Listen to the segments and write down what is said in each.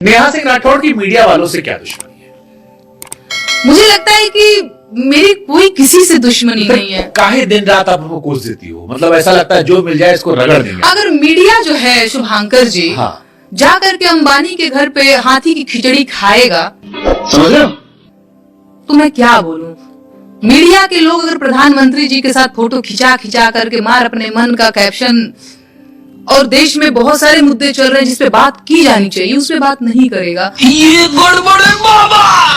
नेहा सिंह राठौड़ की मीडिया वालों से क्या दुश्मनी है? मुझे लगता है कि मेरी कोई किसी से दुश्मनी नहीं है। काहे दिन रात आप उनको कोस देती हो? मतलब ऐसा लगता है जो मिल जाए इसको रगड़ देंगे। अगर मीडिया जो है शुभांकर जी, हाँ, जा करके अंबानी के घर पे हाथी की खिचड़ी खाएगा, समझ रहे हो? तो मैं क्या बोलूं? मीडिया के लोग अगर प्रधानमंत्री जी के साथ फोटो खिंचा खिंचा करके मार अपने मन का कैप्शन, और देश में बहुत सारे मुद्दे चल रहे हैं जिस पे बात की जानी चाहिए, उस पे बात नहीं करेगा, ये गड़बड़ है बाबा।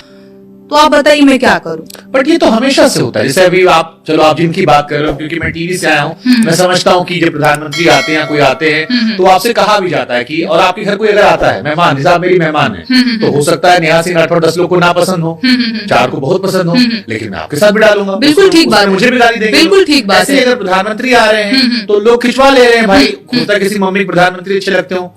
तो आप बताइए मैं क्या करूं? बट ये तो हमेशा से होता है। जैसे अभी आप, चलो आप जिनकी बात कर रहे हो, क्योंकि मैं टीवी से आया हूँ, मैं समझता हूँ कि जब प्रधानमंत्री आते हैं, कोई आते हैं, तो आपसे कहा भी जाता है कि, और आपके घर कोई अगर आता है मेहमान, जैसे आप मेरी मेहमान है, तो हो सकता है नेहा सिंह राठौड़ 10 लोग को ना पसंद हो, 4 को बहुत पसंद हो, लेकिन मैं आपके साथ भी डालूंगा। बिल्कुल ठीक बात, मुझे भी गाली देंगे। बिल्कुल ठीक बात। ऐसे अगर प्रधानमंत्री आ रहे हैं तो लोग खिंचवा ले रहे हैं। भाई होता किसी मम्मी प्रधानमंत्री अच्छे लगते हो,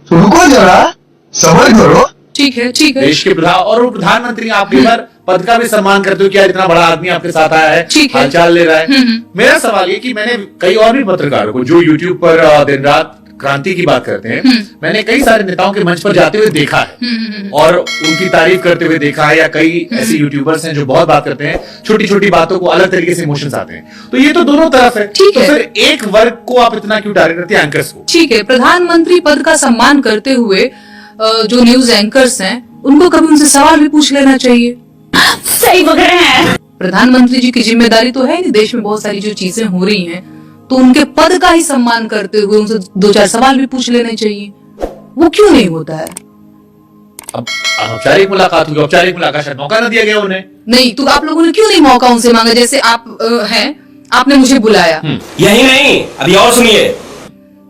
रुको जरा, सबर करो। ठीक है, ठीक है। देश के प्रधान, और वो प्रधानमंत्री आपके बार पद का भी सम्मान करते हो, क्या इतना बड़ा आदमी आपके साथ आया है, हालचाल ले रहा है। मेरा सवाल ये कि मैंने कई और भी पत्रकारों को जो यूट्यूब पर दिन रात क्रांति की बात करते हैं, मैंने कई सारे नेताओं के मंच पर जाते हुए देखा है और उनकी तारीफ करते हुए देखा है, या कई ऐसे यूट्यूबर्स हैं जो बहुत बात करते हैं, छोटी छोटी बातों को अलग तरीके से इमोशंस आते हैं। तो ये तो दोनों तरफ है। ठीक तो है। फिर एक वर्ग को आप इतना क्यों टारगेट करते हैं, एंकर्स को? ठीक है, प्रधानमंत्री पद का सम्मान करते हुए जो न्यूज एंकर्स हैं, उनको कभी उनसे सवाल भी पूछ लेना चाहिए। सही बोल रहे हैं। प्रधानमंत्री जी की जिम्मेदारी तो है कि देश में बहुत सारी जो चीजें हो रही हैं, तो उनके पद का ही सम्मान करते हुए उनसे 2-4 सवाल भी पूछ लेने चाहिए। वो क्यों नहीं होता है? अब औपचारिक मुलाकात हुई, औपचारिक मुलाकात शायद मौका न दिया गया उन्हें। नहीं, तो आप लोगों ने क्यों नहीं मौका उनसे मांगा? जैसे आप हैं, आपने मुझे बुलाया, यही नहीं, अभी और सुनिए।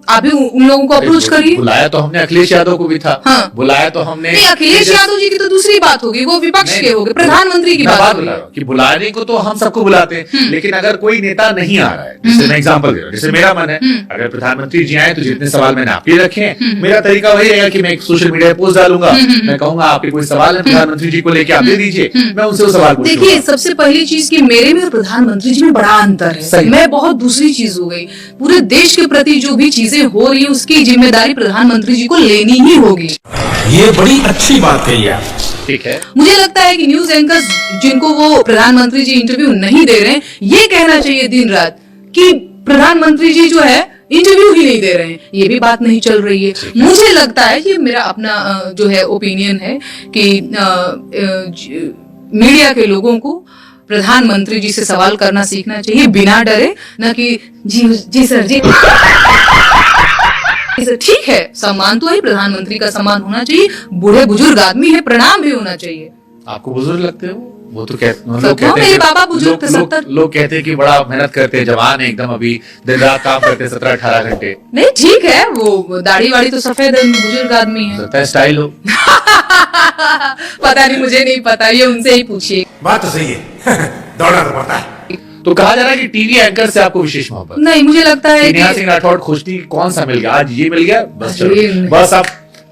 आप भी उन लोगों को अप्रोच करिए। बुलाया तो हमने अखिलेश यादव को भी था। हाँ। बुलाया तो हमने, नहीं, अखिलेश यादव जी की तो दूसरी बात होगी, वो विपक्ष के हो गए, प्रधानमंत्री की बात हो रही है। कि बुलाने को तो हम सबको बुलाते हैं, लेकिन अगर कोई नेता नहीं आ रहा है, जैसे मैं एग्जांपल दे रहा हूँ, जैसे मेरा मन है अगर प्रधानमंत्री जी आए तो जितने सवाल मैंने आपके रखे हैं, मेरा तरीका वही रहेगा कि मैं एक सोशल मीडिया पे पोस्ट डालूंगा, मैं कहूंगा आपके कोई सवाल है प्रधानमंत्री जी को लेके आप दे दीजिए, मैं उनसे वो सवाल पूछूंगा। देखिए, सबसे पहली चीज कि मेरे में और प्रधानमंत्री जी में बड़ा अंतर है। सही। मैं बहुत दूसरी चीज हो गई। पूरे देश के प्रति जो भी चीजें हो रही है, उसकी जिम्मेदारी प्रधानमंत्री जी को लेनी ही होगी। ये बड़ी अच्छी बात कही है। ठीक है। मुझे लगता है कि न्यूज एंकर्स जिनको वो प्रधानमंत्री जी इंटरव्यू नहीं दे रहे हैं, ये कहना चाहिए दिन रात कि प्रधानमंत्री जी जो है इंटरव्यू ही नहीं दे रहे हैं। ये भी बात नहीं चल रही है। मुझे लगता है, ये मेरा अपना जो है ओपिनियन है कि मीडिया के लोगों को प्रधानमंत्री जी से सवाल करना सीखना चाहिए, बिना डरे, न कि जी सर जी। ठीक है, सम्मान तो है, प्रधानमंत्री का सम्मान होना चाहिए, बूढ़े बुजुर्ग आदमी है, प्रणाम भी होना चाहिए। आपको बुजुर्ग लगते हो? वो तो लोग मेरे कहते हैं, बाबा बुजुर्ग थे, 70। लोग कहते हैं कि बड़ा मेहनत करते हैं, जवान है एकदम, अभी दिन रात काम करते हैं 17-18 घंटे। नहीं, ठीक है, वो दाढ़ी वाड़ी तो सफेद है, बुजुर्ग आदमी है। लगता है स्टाइल हो। पता नहीं, मुझे नहीं पता, ये उनसे ही पूछिए। बात तो सही है। दौड़ना तो पड़ता है। तो कहा जा रहा है कि टीवी एंकर से आपको विशेष मोहब्बत। नहीं, मुझे लगता है नेहा कि सिंह राठौड़ खोजती कौन सा मिल गया, आज ये मिल गया, बस ये चलो, नहीं। बस अब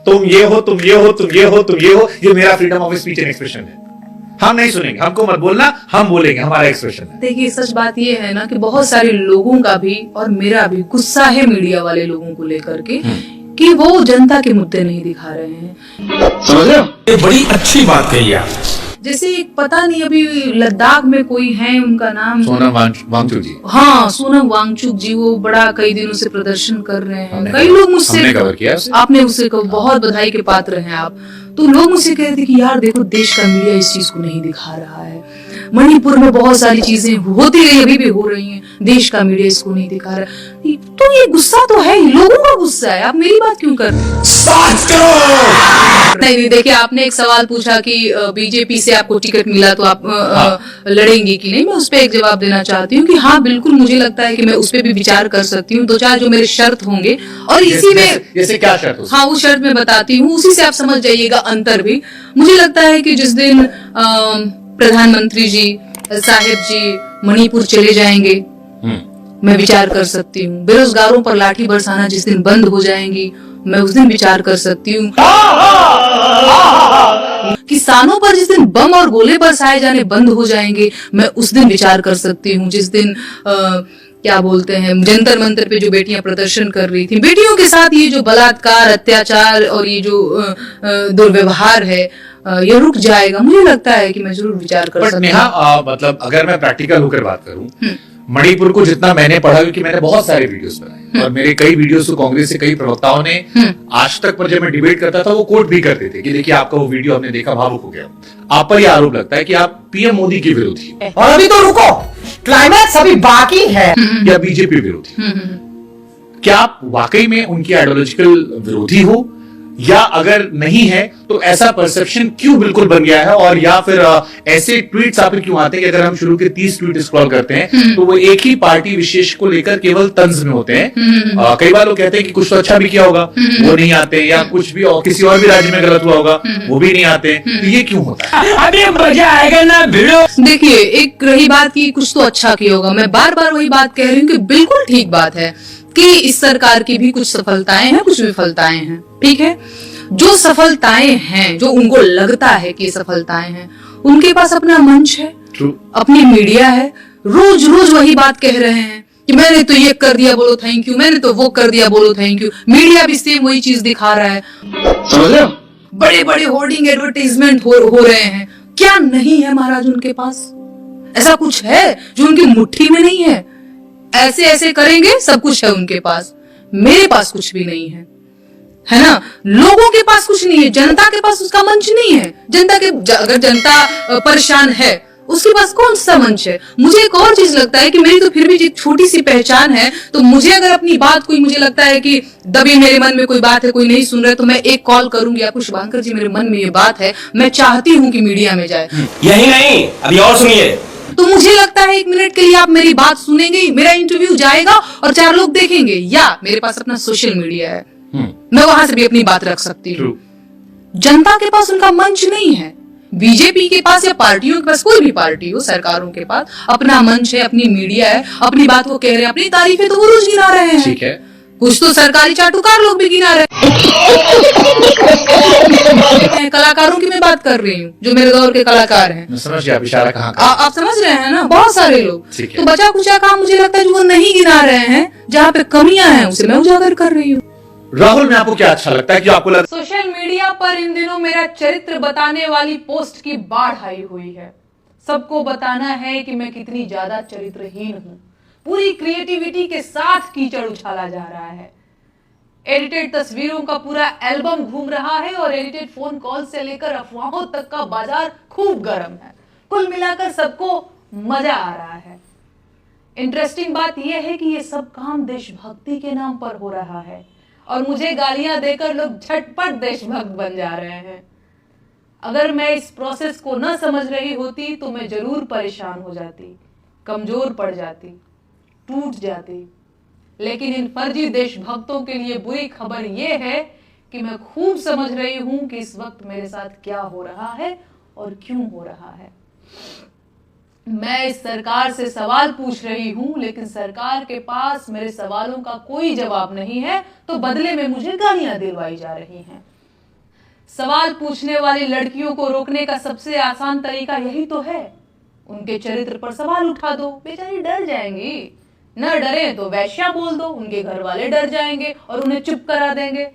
तुम ये हो, तुम ये हो, तुम ये हो, तुम ये हो, ये मेरा freedom of speech and expression है। हम नहीं सुनेंगे, हमको मत बोलना, हम बोलेंगे, हमारा एक्सप्रेशन है। देखिए, सच बात ये है ना कि बहुत सारे लोगों का भी और मेरा भी गुस्सा है मीडिया वाले लोगों को लेकर के कि वो जनता के मुद्दे नहीं दिखा रहे हैं। समझ रहे हो? ये बड़ी अच्छी बात कही है। जैसे एक पता नहीं, अभी लद्दाख में कोई है, उनका नाम सोनम वांगचुक जी। हाँ, सोनम वांगचुक जी, वो बड़ा कई दिनों से प्रदर्शन कर रहे हैं। हमने कई लोग मुझसे, हमने कवर किया उसे। आपने उससे बहुत बधाई के पात्र हैं आप। तो लोग मुझसे कह रहे थे कि यार देखो, देश का मीडिया इस चीज को नहीं दिखा रहा है। मणिपुर में बहुत सारी चीजें होती रही, अभी भी हो रही हैं, देश का मीडिया इसको नहीं दिखा रहा। तो ये गुस्सा तो है, लोगों का गुस्सा है। आप मेरी बात क्यों कर रहे हैं? नहीं, देखिए, आपने एक सवाल पूछा कि बीजेपी से आपको टिकट मिला तो आप लड़ेंगी कि नहीं। मैं उस पर एक जवाब देना चाहती हूँ कि हाँ, बिल्कुल, मुझे लगता है कि मैं उस पर भी विचार कर सकती हूँ। 2-4 जो मेरे शर्त होंगे, और इसी में, जैसे क्या शर्त हो? हाँ, वो शर्त मैं बताती हूँ, उसी से आप समझ जाइएगा अंतर भी। मुझे लगता है कि जिस दिन प्रधानमंत्री जी साहिब जी मणिपुर चले जाएंगे, मैं विचार कर सकती हूँ। बेरोजगारों पर लाठी बरसाना जिस दिन बंद हो जाएंगी, मैं उस दिन विचार कर सकती हूँ। किसानों पर जिस दिन बम और गोले बरसाए जाने बंद हो जाएंगे, मैं उस दिन विचार कर सकती हूँ। जिस दिन क्या बोलते हैं, जंतर मंतर पे जो बेटियां प्रदर्शन कर रही थी, बेटियों के साथ ये जो बलात्कार, अत्याचार और ये जो दुर्व्यवहार है, ये रुक जाएगा? मुझे लगता है कि मैं जरूर विचार कर सकता हूँ। नेहा, मतलब अगर मैं प्रैक्टिकल होकर बात करूं, मणिपुर को जितना मैंने पढ़ा, क्योंकि मैंने बहुत सारे वीडियोस बनाए और मेरे कई वीडियोस को कांग्रेस से कई प्रवक्ताओं ने आज तक पर जब मैं डिबेट करता था वो कोट भी करते थे कि देखिए आपका वो वीडियो हमने देखा, भावुक हो गया। आप पर यह आरोप लगता है कि आप पीएम मोदी के विरोधी और अभी तो रुको, क्लाइमैक्स अभी बाकी है। या बीजेपी विरोधी। क्या आप वाकई में उनकी आइडियोलॉजिकल विरोधी हो, या अगर नहीं है तो ऐसा परसेप्शन क्यों बिल्कुल बन गया है? और या फिर ऐसे ट्वीट्स आप क्यों आते हैं कि अगर हम शुरू के 30 ट्वीट स्क्रॉल करते हैं तो वो एक ही पार्टी विशेष को लेकर केवल तंज में होते हैं। कई बार लोग कहते हैं कि कुछ तो अच्छा भी किया होगा, वो नहीं आते, या कुछ भी और किसी और भी राज्य में गलत हुआ होगा, वो भी नहीं आते। तो ये क्यों होता है? अभी मजा आएगा ना भिड़ो। देखिए, एक रही बात की कुछ तो अच्छा किया होगा, मैं बार बार वही बात कह रही हूँ कि बिल्कुल ठीक बात है कि इस सरकार की भी कुछ सफलताएं हैं, कुछ विफलताएं हैं, ठीक है। जो सफलताएं हैं, जो उनको लगता है कि सफलताएं हैं, उनके पास अपना मंच है, अपनी मीडिया है, रोज रोज वही बात कह रहे हैं कि मैंने तो ये कर दिया बोलो थैंक यू, मैंने तो वो कर दिया बोलो थैंक यू। मीडिया भी सेम वही चीज दिखा रहा है, समझ रहे हो? बड़े बड़े होर्डिंग एडवर्टाइजमेंट हो रहे हैं। क्या नहीं है महाराज उनके पास? ऐसा कुछ है जो उनकी मुट्ठी में नहीं है? ऐसे ऐसे करेंगे, सब कुछ है उनके पास। मेरे पास कुछ भी नहीं है ना? लोगों के पास कुछ नहीं है, जनता के पास उसका मंच नहीं है। अगर जनता परेशान है, उसके पास कौन सा मंच है? मुझे एक और चीज लगता है कि मेरी तो फिर भी एक छोटी सी पहचान है, तो मुझे अगर अपनी बात कोई, मुझे लगता है कि दबी मेरे मन में कोई बात है, कोई नहीं सुन रहा है, तो मैं एक कॉल करूंगी आपको, शुभांकर जी मेरे मन में ये बात है, मैं चाहती हूँ कि मीडिया में जाए। यही नहीं, अभी और सुनिए। तो मुझे लगता है 1 मिनट के लिए आप मेरी बात सुनेंगे, मेरा इंटरव्यू जाएगा और 4 लोग देखेंगे, या मेरे पास अपना सोशल मीडिया है, मैं वहां से भी अपनी बात रख सकती हूँ। जनता के पास उनका मंच नहीं है। बीजेपी के पास या पार्टियों के पास, कोई भी पार्टी हो, सरकारों के पास अपना मंच है, अपनी मीडिया है, अपनी बात वो कह रहे हैं, अपनी तारीफें तो वो रोज गिना रहे हैं। ठीक है, कुछ तो सरकारी चाटुकार लोग भी गिना रहे हैं। कलाकारों की मैं बात कर रही हूँ, जो मेरे दौर के कलाकार हैं। मैं समझ गया इशारा कहाँ का। आप समझ रहे हैं ना? बहुत सारे लोग। ठीक है। तो बचा कुचा काम मुझे लगता है जो वो नहीं गिना रहे हैं, जहाँ पे कमियां हैं उसे मैं उजागर कर रही हूँ। राहुल, में आपको क्या अच्छा लगता है कि आपको लगता सोशल मीडिया पर इन दिनों मेरा चरित्र बताने वाली पोस्ट की बाढ़ आई हुई है। सबको बताना है कि मैं कितनी ज्यादा चरित्रहीन हूँ। पूरी क्रिएटिविटी के साथ कीचड़ उछाला जा रहा है। एडिटेड तस्वीरों का पूरा एल्बम घूम रहा है और एडिटेड फोन कॉल से लेकर अफवाहों तक का बाजार खूब गर्म है। कुल मिलाकर सबको मजा आ रहा है। इंटरेस्टिंग बात यह है कि ये सब काम देशभक्ति के नाम पर हो रहा है और मुझे गालियां देकर लोग झटपट देशभक्त बन जा रहे हैं। अगर मैं इस प्रोसेस को न समझ रही होती तो मैं जरूर परेशान हो जाती, कमजोर पड़ जाती, टूट जाती। लेकिन इन फर्जी देशभक्तों के लिए बुरी खबर यह है कि मैं खूब समझ रही हूं कि इस वक्त मेरे साथ क्या हो रहा है और क्यों हो रहा है। मैं इस सरकार से सवाल पूछ रही हूं, लेकिन सरकार के पास मेरे सवालों का कोई जवाब नहीं है, तो बदले में मुझे गालियां दिलवाई जा रही हैं। सवाल पूछने वाली लड़कियों को रोकने का सबसे आसान तरीका यही तो है, उनके चरित्र पर सवाल उठा दो, बेचारी डर जाएंगी। न डरे तो वैश्या बोल दो, उनके घर वाले डर जाएंगे और उन्हें चुप करा देंगे।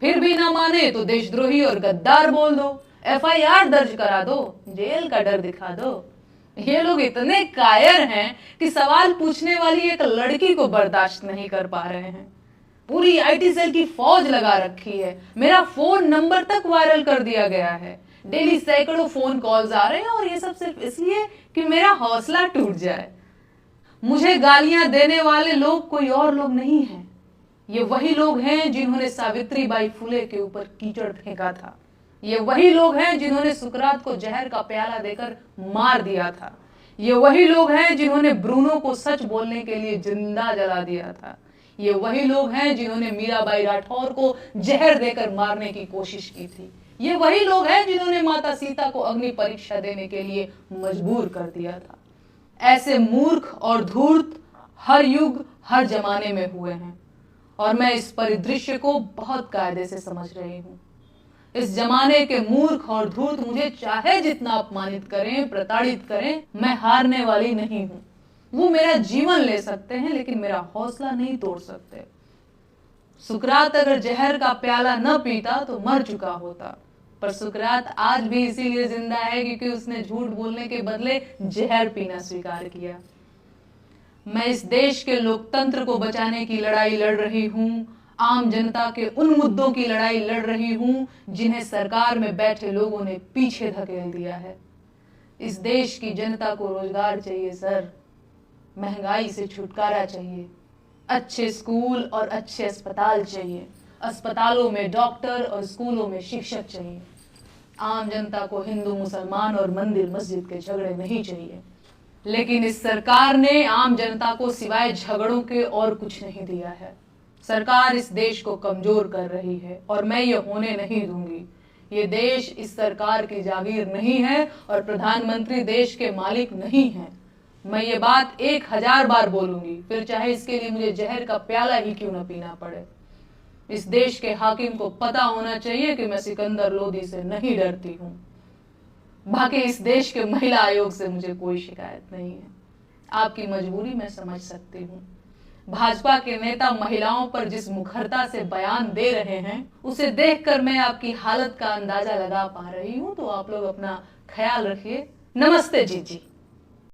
फिर भी ना माने तो देशद्रोही और गद्दार बोल दो, FIR दर्ज करा दो, जेल का डर दिखा दो। ये लोग इतने कायर हैं कि सवाल पूछने वाली एक लड़की को बर्दाश्त नहीं कर पा रहे हैं। पूरी IT सेल की फौज लगा रखी है। मेरा फोन नंबर तक वायरल कर दिया गया है। डेली सैकड़ों फोन कॉल्स आ रहे हैं और ये सब सिर्फ इसलिए कि मेरा हौसला टूट जाए। मुझे गालियां देने वाले लोग कोई और लोग नहीं हैं, ये वही लोग हैं जिन्होंने सावित्रीबाई फुले के ऊपर कीचड़ फेंका था। ये वही लोग हैं जिन्होंने सुकरात को जहर का प्याला देकर मार दिया था। ये वही लोग हैं जिन्होंने ब्रूनो को सच बोलने के लिए जिंदा जला दिया था। ये वही लोग हैं जिन्होंने मीराबाई राठौर को जहर देकर मारने की कोशिश की थी। ये वही लोग हैं जिन्होंने माता सीता को अग्नि परीक्षा देने के लिए मजबूर कर दिया था। ऐसे मूर्ख और धूर्त हर युग हर जमाने में हुए हैं और मैं इस परिदृश्य को बहुत कायदे से समझ रही हूँ। इस जमाने के मूर्ख और धूर्त मुझे चाहे जितना अपमानित करें, प्रताड़ित करें, मैं हारने वाली नहीं हूँ। वो मेरा जीवन ले सकते हैं लेकिन मेरा हौसला नहीं तोड़ सकते। सुकरात अगर जहर का प्याला न पीता तो मर चुका होता, पर सुकरात आज भी इसीलिए जिंदा है क्योंकि उसने झूठ बोलने के बदले जहर पीना स्वीकार किया। मैं इस देश के लोकतंत्र को बचाने की लड़ाई लड़ रही हूँ, आम जनता के उन मुद्दों की लड़ाई लड़ रही हूँ जिन्हें सरकार में बैठे लोगों ने पीछे धकेल दिया है। इस देश की जनता को रोजगार चाहिए सर, महंगाई से छुटकारा चाहिए, अच्छे स्कूल और अच्छे अस्पताल चाहिए, अस्पतालों में डॉक्टर और स्कूलों में शिक्षक चाहिए। आम जनता को हिंदू मुसलमान और मंदिर मस्जिद के झगड़े नहीं चाहिए, लेकिन इस सरकार ने आम जनता को सिवाय झगड़ों के और कुछ नहीं दिया है। सरकार इस देश को कमजोर कर रही है और मैं ये होने नहीं दूंगी। ये देश इस सरकार की जागीर नहीं है और प्रधानमंत्री देश के मालिक नहीं है। मैं ये बात 1000 बार बोलूंगी, फिर चाहे इसके लिए मुझे जहर का प्याला ही क्यों न पीना पड़े। इस देश के हाकिम को पता होना चाहिए कि मैं सिकंदर लोधी से नहीं डरती हूँ। बाकी इस देश के महिला आयोग से मुझे कोई शिकायत नहीं है। आपकी मजबूरी मैं समझ सकती हूँ। भाजपा के नेता महिलाओं पर जिस मुखरता से बयान दे रहे हैं उसे देखकर मैं आपकी हालत का अंदाजा लगा पा रही हूँ। तो आप लोग अपना ख्याल रखिए। नमस्ते जी।